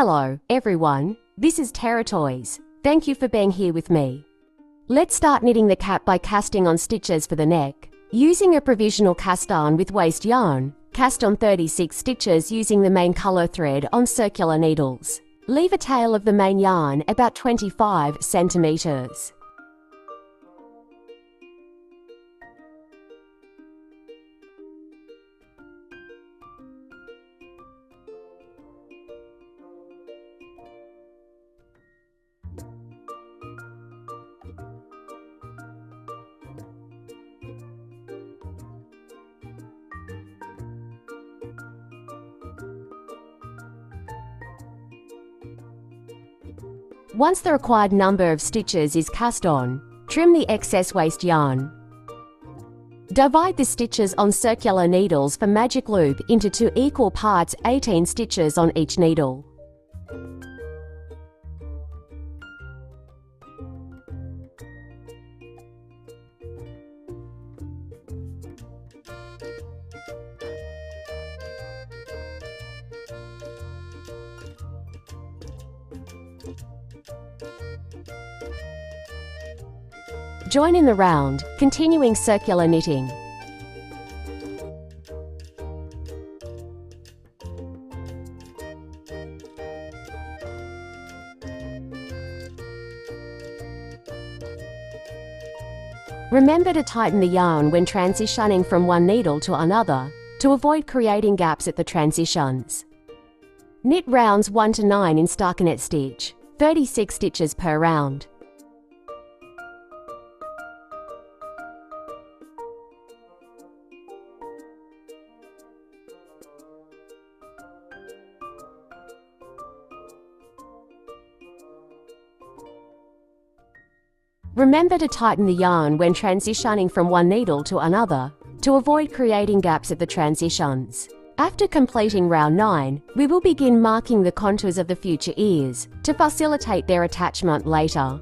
Hello, everyone. This is TariToys. Thank you for being here with me. Let's start knitting the cap by casting on stitches for the neck. Using a provisional cast on with waste yarn, cast on 36 stitches using the main colour thread on circular needles. Leave a tail of the main yarn about 25 centimetres. Once the required number of stitches is cast on, trim the excess waste yarn. Divide the stitches on circular needles for magic loop into 2 equal parts, 18 stitches on each needle. Join in the round, continuing circular knitting. Remember to tighten the yarn when transitioning from one needle to another to avoid creating gaps at the transitions. Knit rounds 1 to 9 in stockinette stitch, 36 stitches per round. Remember to tighten the yarn when transitioning from one needle to another to avoid creating gaps at the transitions. After completing round 9, we will begin marking the contours of the future ears to facilitate their attachment later.